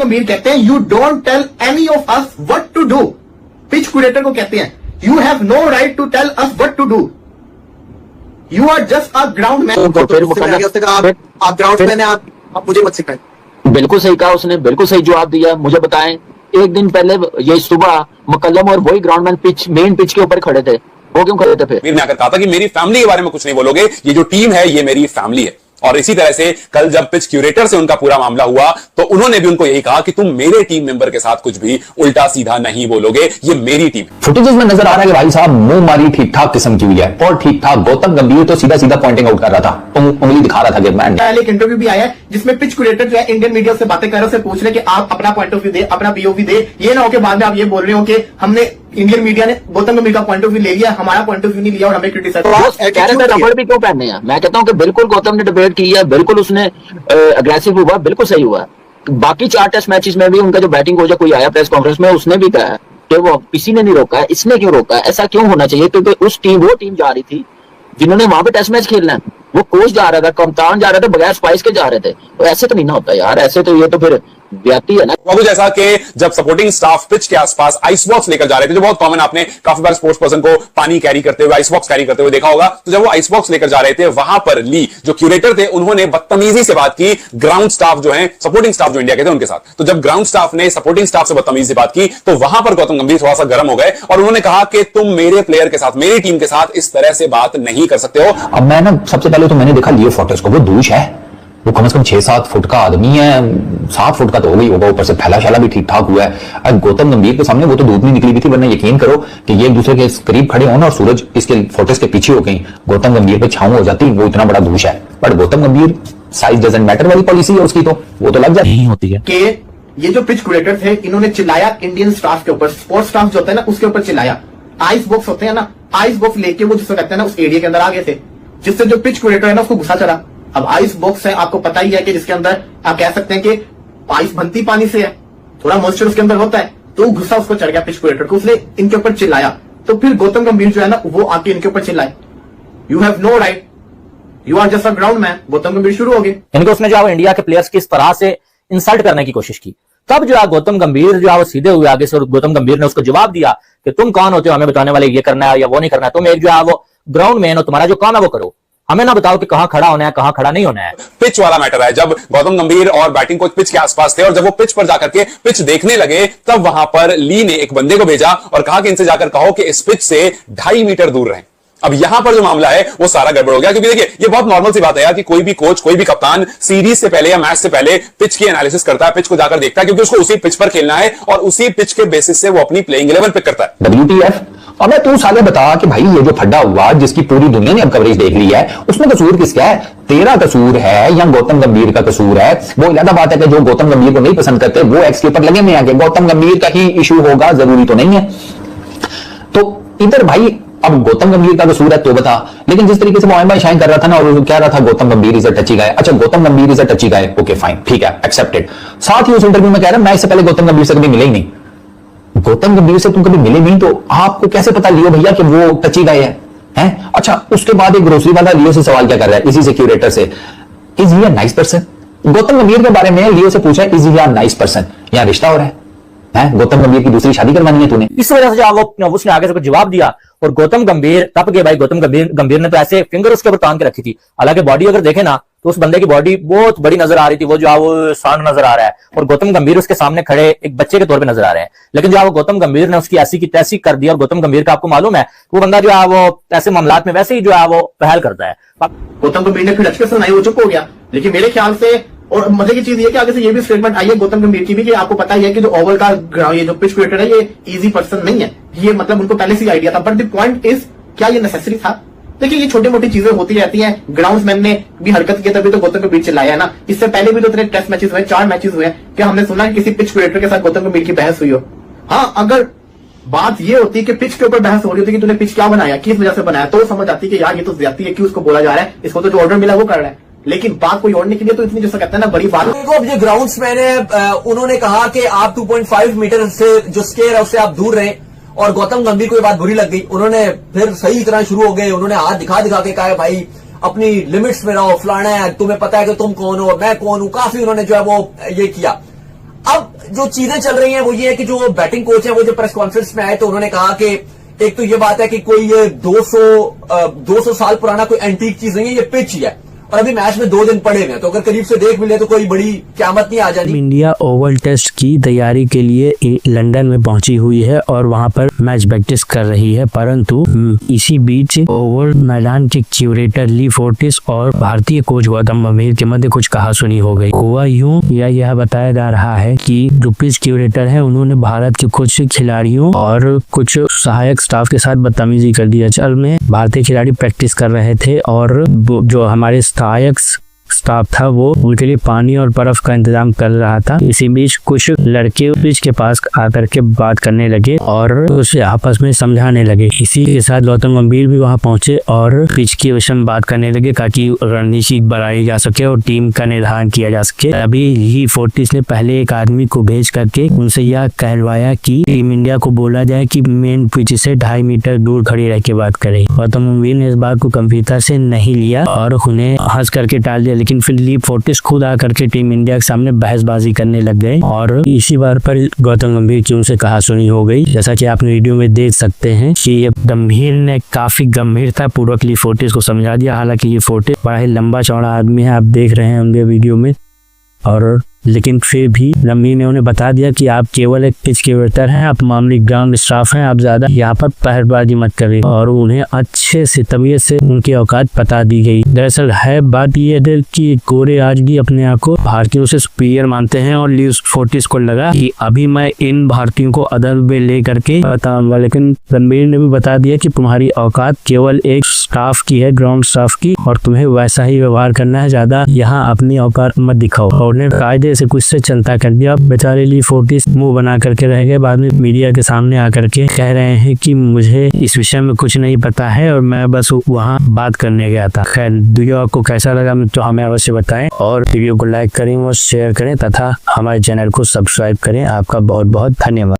गंभीर कहते हैं you don't tell any of us what to do. Pitch curator को कहते हैं you have no right to tell us what to do, you are just a ground man. आप ground man हैं, आप मुझे मत सिखाएं। बिल्कुल सही कहा उसने, बिल्कुल सही जवाब दिया। मुझे बताएं, एक दिन पहले ये सुबह मुकल्लम और वही ग्राउंडमैन मेन पिच के ऊपर खड़े थे, वो क्यों खड़े थे? फिर मीर ने आकर कहा था कि मेरी फैमिली के बारे में कुछ नहीं बोलोगे, ये जो टीम है ये मेरी फैमिली है। और इसी तरह से कल जब पिच क्यूरेटर से उनका पूरा मामला हुआ तो उन्होंने भी उनको यही कहा कि तुम मेरे टीम मेंबर के साथ कुछ भी उल्टा सीधा नहीं बोलोगे, ये मेरी टीम। फुटेजेस में नजर आ रहा है कि भाई साहब मुंह मारी ठीक ठाक किस्म की हुई है और ठीक ठाक गौतम गंभीर तो सीधा सीधा पॉइंटिंग आउट कर रहा था, उंगली दिखा रहा था कि मैं। एक इंटरव्यू भी आया है जिसमें पिच क्यूरेटर जो है इंडियन मीडिया से बातें कर रहे हैं, उसे पूछ रहे कि आप अपना पॉइंट ऑफ व्यू दे, अपना पीओवी दे। ये ना हो के बाद में आप ये बोल रहे हो कि हमने इंडियन मीडिया ने गौतम गंभीर का पॉइंट ऑफ व्यू ले लिया, हमारा पॉइंट ऑफ व्यू नहीं लिया और हमें क्रिटिसाइज। रबड़ भी क्यों पहनने हैं? मैं कहता हूं कि बिल्कुल गौतम ने डिबेट की है, बिल्कुल उसने अग्रेसिव हुआ, बिल्कुल सही हुआ। बाकी 4 टेस्ट मैचेस में भी उनका जो बैटिंग कोच कोई आया प्रेस कॉन्फ्रेंस में, उसने भी कहा कि वो किसी ने नहीं रोका है, इसने क्यों रोका है? ऐसा क्यों होना चाहिए? क्योंकि वो टीम जा रही थी जिन्होंने वहां पे टेस्ट मैच खेलना है, वो कोच जा रहा था, कप्तान जा रहा था, बगैर स्पाइस के जा रहे थे। तो ऐसे तो नहीं ना होता यार, ऐसे तो ये तो फिर व्याप्ति है ना। कुछ ऐसा कि जब सपोर्टिंग स्टाफ पिच के आसपास आइस बॉक्स लेकर जा रहे थे, जो बहुत कॉमन, आपने काफी बार स्पोर्ट्स पर्सन को पानी कैरी करते हुए, आइस बॉक्स कैरी करते हुए देखा होगा। तो जब वो आइस बॉक्स लेकर जा रहे थे, वहां पर ली जो क्यूरेटर थे उन्होंने बदतमीजी से बात की ग्राउंड स्टाफ जो है, सपोर्टिंग स्टाफ जो इंडिया के थे उनके साथ। तो जब ग्राउंड स्टाफ ने सपोर्टिंग स्टाफ से बदतमीजी से बात की तो वहां पर गौतम गंभीर थोड़ा सा गर्म हो गए और उन्होंने कहा कि तुम मेरे प्लेयर के साथ, मेरी टीम के साथ इस तरह से बात नहीं कर सकते हो। अब मैं ना सबसे पहले तो मैंने देखा लियो फोर्टिस को, वो दूष है, वो कम से कम 6-7 फुट का आदमी है, 7 फुट का तो हो गई होगा, ऊपर से फैला शाला भी ठीक ठाक हुआ है। अब गौतम गंभीर के सामने वो तो दूध नहीं निकली भी थी, वरना यकीन करो कि ये एक दूसरे के करीब खड़े हो ना और सूरज इसके फोर्टिस के पीछे हो गई, गौतम गंभीर पे छाऊं हो जाती, वो इतना बड़ा दूष है। बट गौतम गंभीर साइज डजंट मैटर वाली पॉलिसी है उसकी, तो वो तो लग जाती होती है कि ये जो पिच क्यूरेटर थे इन्होंने चिल्लाया इंडियन स्टाफ के ऊपर, स्पोर्ट्स स्टाफ जो होता है ना उसके ऊपर चिल्लाया। आइस बॉक्स होते हैं ना, आइस बॉक्स लेके वो जिसको कहते हैं ना उस एरिया के अंदर आ गए थे, जिससे जो पिच क्यूरेटर है ना उसको गुस्सा चढ़ा। अब आइस बॉक्स है, आपको पता ही है कि जिसके अंदर आप कह सकते हैं कि आइस बनती पानी से है, थोड़ा मॉइस्चर उसके अंदर होता है, तो गुस्सा उसको चढ़ गया पिच क्यूरेटर को, उसने इनके ऊपर चिल्लाया। तो फिर गौतम गंभीर जो है ना वो आके इनके ऊपर चिल्लाए, you have no right, you are just a ground man. Gautam Gambhir शुरू हो गए, इनको उसने जो है इंडिया के प्लेयर्स की इस तरह से इंसल्ट करने की कोशिश की। तब जो है गौतम गंभीर जो है वो सीधे हुए आगे से, और गौतम गंभीर ने उसको जवाब दिया कि तुम कौन होते हो हमें बताने वाले, ये करना है या वो नहीं करना है, तुम एक जो है वो ग्राउंड मैन हो, तुम्हारा जो काम है वो करो, हमें ना बताओ कि कहां खड़ा होना है कहां खड़ा नहीं होना है। पिच वाला मैटर है। जब गौतम गंभीर और बैटिंग कोच पिच के आसपास थे और जब वो पिच पर जाकर के पिच देखने लगे, तब वहां पर ली ने एक बंदे को भेजा और कहा कि इनसे जाकर कहो कि इस पिच से 2.5 मीटर दूर रहें। अब यहां पर जो मामला है वो सारा गड़बड़ हो गया, क्योंकि देखिए ये बहुत नॉर्मल सी बात है यार कि कोई भी कोच, कोई भी कप्तान सीरीज से पहले या मैच से पहले पिच की एनालिसिस करता है, पिच को जाकर देखता है, क्योंकि उसको उसी पिच पर खेलना है और उसी पिच के बेसिस से वो अपनी प्लेइंग 11 पिक करता है। WTF। और मैं तू साले बता कि भाई ये जो फड्डा हुआ जिसकी पूरी दुनिया ने अब कवरेज देख ली है, उसमें कसूर किसका है? तेरा कसूर है या गौतम गंभीर का कसूर है? वो अलग बात है कि जो गौतम गंभीर को नहीं पसंद करते वो एक्स के ऊपर लगे में आके गौतम गंभीर का ही इशू होगा, जरूरी तो नहीं है। तो इधर भाई अब गौतम गंभीर का कसूर है तो बता, लेकिन जिस तरीके से वो भाई शाइन कर रहा था ना और कह रहा था गौतम गंभीर इज अ टची गाय, अच्छा गौतम गंभीर is a टची guy, okay fine, ठीक है, एक्सेप्टेड। साथ ही उस इंटरव्यू में कह रहा है मैं इससे पहले गौतम गंभीर से कभी मिले ही नहीं। गौतम गंभीर से तुम कभी मिले नहीं तो आपको कैसे पता लियो भैया कि वो टची गाय है? अच्छा उसके बाद एक ग्रोसरी वाला लियो से सवाल क्या कर रहा है, इसी से क्यूरेटर से, is he a nice person? Gautam गंभीर के बारे में लियो से पूछा is he a nice person, यहां रिश्ता हो रहा है? गौतम गंभीर की दूसरी शादी करवानी है तूने? इस वजह से वो उसने आगे से कुछ जवाब दिया और गौतम गंभीर तब के भाई गौतम गंभीर ने तो ऐसे फिंगर उसके ऊपर तान के रखी थी। हालांकि बॉडी अगर देखे ना तो उस बंदे की बॉडी बहुत बड़ी नजर आ रही थी, वो जो है वो सांड नजर आ रहा है और गौतम गंभीर उसके सामने खड़े एक बच्चे के तौर पे नजर आ रहे हैं। लेकिन जो है वो गौतम गंभीर ने उसकी ऐसी की तैसी कर दिया और गौतम गंभीर का आपको मालूम है वो बंदा जो है वो ऐसे मामलात में वैसे ही जो है वो पहल करता है। गौतम गंभीर ने फिर अच्छे से सुनाई, वो चुप हो गया। लेकिन मेरे ख्याल से और मजे की चीज ये कि आगे से ये भी स्टेटमेंट आई है गौतम गंभीर की भी कि आपको पता ही है कि जो ओवल का ये जो पिच क्रिएटर है ये इजी पर्सन नहीं है, ये मतलब उनको पहले से आइडिया था। बट द पॉइंट इज क्या ये नेसेसरी था? देखिए ये छोटी मोटी चीजें होती रहती हैं, ग्राउंड्समैन ने भी हरकत की तभी तो गौतम गंभीर चिल्लाया ना। इससे पहले भी तो इतने टेस्ट मैचेस हुए, 4 मैचेस हुए, क्या हमने सुना कि किसी पिच क्रिएटर के साथ गौतम गंभीर की बहस हुई हो? हाँ, अगर बात ये होती कि पिच के ऊपर बहस हो रही होती कि तूने पिच क्या बनाया, किस वजह से बनाया, तो समझ आती कि यार ये तो ज्यादती है, क्यों उसको बोला जा रहा है, इसको तो जो ऑर्डर मिला वो कर रहा है। लेकिन बात कोई और के लिए तो इतनी जैसा कहते हैं ना बड़ी बात। अब जो ग्राउंड्समैन है उन्होंने कहा कि आप 2.5 मीटर से जो स्केयर है उससे आप दूर रहें और गौतम गंभीर को ये बात बुरी लग गई। उन्होंने फिर सही तरह शुरू हो गए, उन्होंने हाथ दिखा दिखा के कहा भाई अपनी लिमिट्स में रहो, फलाना है, तुम्हें पता है कि तुम कौन हो, मैं कौन हूं, काफी उन्होंने जो है वो ये किया। अब जो चीजें चल रही हैं वो ये है कि जो बैटिंग कोच है वो जो प्रेस कॉन्फ्रेंस में आए तो उन्होंने कहा कि एक तो ये बात है कि कोई ये 200 साल पुराना कोई एंटीक चीज नहीं है, ये पिच ही है और अभी मैच में 2 दिन पड़े हुए हैं, तो अगर करीब से देख भी ले तो कोई बड़ी क़यामत नहीं आ जाती। इंडिया ओवल टेस्ट की तैयारी के लिए लंदन में पहुंची हुई है और वहां पर मैच प्रैक्टिस कर रही है, परंतु इसी बीच ओवल मैदान के क्यूरेटर ली फोर्टिस और भारतीय कोच गौतम गंभीर के मध्य कुछ कहासुनी हो गई। हुआ यूं या यह बताया जा रहा है कि जो पिच क्यूरेटर है उन्होंने भारत के कुछ खिलाड़ियों और कुछ सहायक स्टाफ के साथ बदतमीजी कर दी। असल में भारतीय खिलाड़ी प्रैक्टिस कर रहे थे और जो हमारे सहायक स्टाफ था वो उनके लिए पानी और बर्फ का इंतजाम कर रहा था। इसी बीच कुछ लड़के पिच के पास आकर के बात करने लगे और उसे आपस में समझाने लगे। इसी के साथ गौतम गंभीर भी वहां पहुंचे और पिच के विषय में बात करने लगे ताकि रणनीति बनाई जा सके और टीम का निर्धारण किया जा सके। अभी ही फोर्टिस ने पहले एक आदमी को भेज करके उनसे यह कहलवाया कि टीम इंडिया को बोला जाए कि मेन पिच से 2.5 मीटर दूर खड़ी रह के बात करे। गौतम गंभीर ने इस बात को गंभीरता से नहीं लिया और उन्हें हंस करके टाल दिया, लेकिन फिर ली फोर्टिस खुद आकर के टीम इंडिया के सामने बहसबाजी करने लग गए और इसी बार पर गौतम गंभीर की उनसे कहासुनी हो गई। जैसा कि आपने वीडियो में देख सकते हैं कि ये गंभीर ने काफी गंभीरता पूर्वक ली फोर्टिस को समझा दिया। हालांकि ये फोर्टिस बड़ा ही लंबा चौड़ा आदमी है, आप देख रहे हैं उनके वीडियो में, और लेकिन फिर भी गंभीर ने उन्हें बता दिया कि आप केवल एक पिच क्यूरेटर हैं, आप मामूली ग्राउंड स्टाफ हैं, आप ज्यादा यहाँ पर पहलबाजी मत करें, और उन्हें अच्छे से तबीयत से उनकी औकात बता दी गई। दरअसल है बात यह है कि गोरे आज भी अपने आप को भारतीयों से सुपीरियर मानते हैं और ली फोर्टिस को लगा कि अभी मैं इन भारतीयों को अदब में ले करके बताऊंगा, लेकिन गंभीर ने भी बता दिया कि तुम्हारी औकात केवल एक स्टाफ की है, ग्राउंड स्टाफ की, और तुम्हें वैसा ही व्यवहार करना है, ज्यादा यहाँ अपनी औकात मत दिखाओ। और उन्हें कायदे से कुछ से चलता कर दिया। बेचारे ली फोर्टिस मुंह बना करके रह गए। बाद में मीडिया के सामने आकर के कह रहे हैं कि मुझे इस विषय में कुछ नहीं पता है और मैं बस वहाँ बात करने गया था। खैर, वीडियो आपको कैसा लगा तो हमें अवश्य बताएं और वीडियो को लाइक करें और शेयर करें तथा हमारे चैनल को सब्सक्राइब करें। आपका बहुत बहुत धन्यवाद।